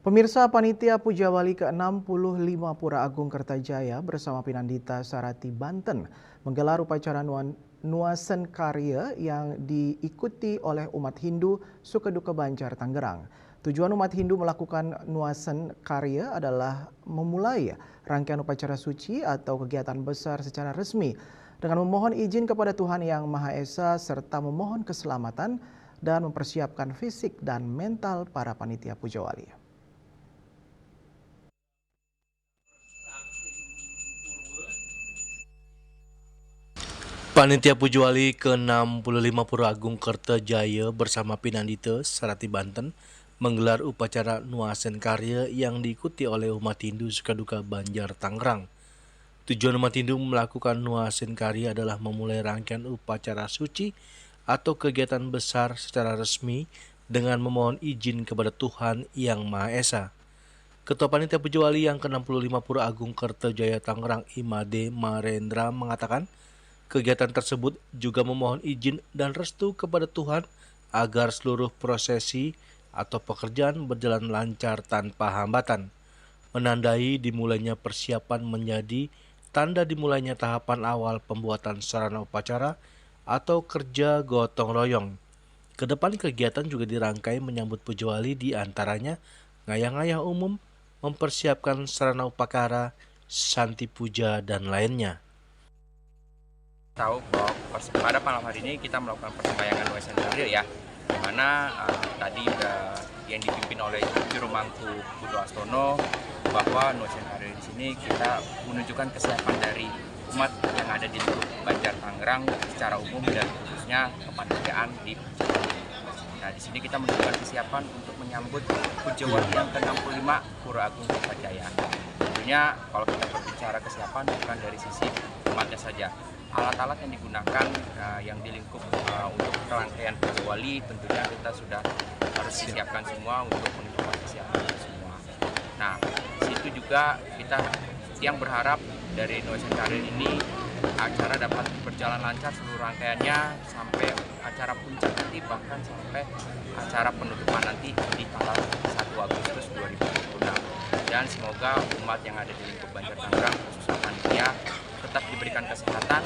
Pemirsa Panitia Pujawali ke-65 Pura Agung Kertajaya bersama Pinandita Sarati Banten menggelar upacara Nuasen Karya yang diikuti oleh umat Hindu Sukaduka Banjar Tangerang. Tujuan umat Hindu melakukan Nuasen Karya adalah memulai rangkaian upacara suci atau kegiatan besar secara resmi dengan memohon izin kepada Tuhan Yang Maha Esa serta memohon keselamatan dan mempersiapkan fisik dan mental para panitia Pujawali. Panitia Pujawali ke-65 Pura Agung Kertajaya bersama Pinandita Sarati Banten menggelar upacara Nuasen Karya yang diikuti oleh umat Hindu Sukaduka Banjar Tangerang. Tujuan umat Hindu melakukan Nuasen Karya adalah memulai rangkaian upacara suci atau kegiatan besar secara resmi dengan memohon izin kepada Tuhan Yang Maha Esa. Ketua Panitia Pujawali yang ke-65 Pura Agung Kertajaya Tangerang Imade Marendra mengatakan, kegiatan tersebut juga memohon izin dan restu kepada Tuhan agar seluruh prosesi atau pekerjaan berjalan lancar tanpa hambatan. Menandai dimulainya persiapan menjadi tanda dimulainya tahapan awal pembuatan sarana upacara atau kerja gotong royong. Kedepan kegiatan juga dirangkai menyambut Pujawali di antaranya ngayah-ngayah umum, mempersiapkan sarana upacara, santi puja, dan lainnya. Tahu bahwa pada malam hari ini kita melakukan persembahyangan Nuasen Karya ya, di mana tadi yang dipimpin oleh Juru Mangku Budo Astono bahwa Nuasen Karya di sini kita menunjukkan kesiapan dari umat yang ada di lingkup Banjar Tangerang secara umum dan khususnya kepanitiaan di Pujawali. Nah, di sini kita menunjukkan kesiapan untuk menyambut Pujawali yang ke-65 Pura Agung Kertajaya. Tentunya kalau kita berbicara kesiapan bukan dari sisi umatnya saja. Alat-alat yang digunakan yang di lingkup untuk rangkaian Pujawali tentunya kita sudah harus disiapkan semua untuk menunjukkan kesiapan semua. Nah, situ juga kita yang berharap dari Nuasen Karya ini acara dapat berjalan lancar seluruh rangkaiannya sampai acara puncak nanti, bahkan sampai acara penutupan nanti di tanggal 1 Agustus 2026. Dan semoga umat yang ada di lingkup Banjar Tangerang khususnya panitia tetap diberikan kesehatan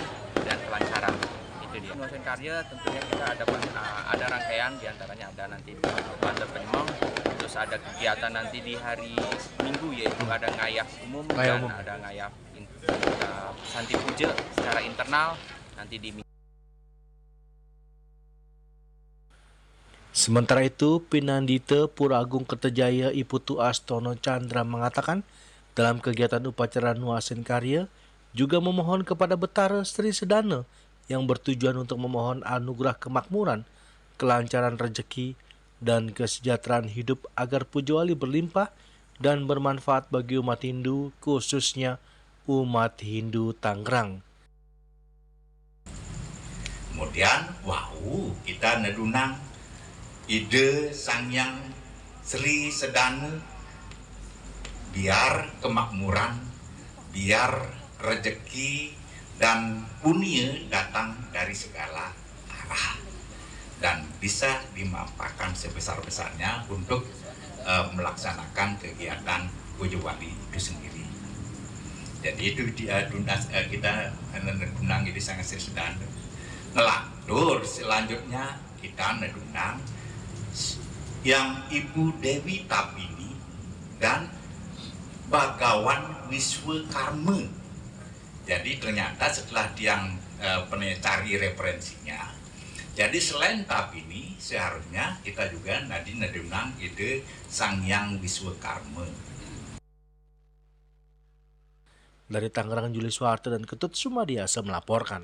dan kelancaran. Itu dia. Nuasen Karya tentunya kita ada rangkaian, diantaranya ada nanti di Banten Penyemong, terus ada kegiatan nanti di hari Minggu yaitu ada ngayah umum dan ada ngayah santi puja secara internal nanti di Minggu. Sementara itu, Pinandita Pura Agung Kertajaya Iputu Astono Chandra mengatakan, dalam kegiatan upacara Nuasen Karya juga memohon kepada Betara Sri Sedana yang bertujuan untuk memohon anugerah kemakmuran, kelancaran rezeki, dan kesejahteraan hidup agar Pujawali berlimpah dan bermanfaat bagi umat Hindu, khususnya umat Hindu Tangerang. Kemudian, kita nedunang ide Sang Yang Sri Sedana biar kemakmuran, biar rezeki dan punya datang dari segala arah dan bisa dimanfaatkan sebesar-besarnya untuk melaksanakan kegiatan Pujawali itu sendiri. Jadi itu kita nedunang ide Sang Yang Sri Sedana. Ngelantur selanjutnya kita nedunang yang Ibu Dewi Tabini dan Bagawan Wiswakarma. Jadi ternyata setelah dia cari referensinya, jadi selain Tabini seharusnya kita juga nedunang ide Sang Yang Wiswakarma. Dari Tangerang, Juli Soeharto dan Ketut Sumadiasa melaporkan.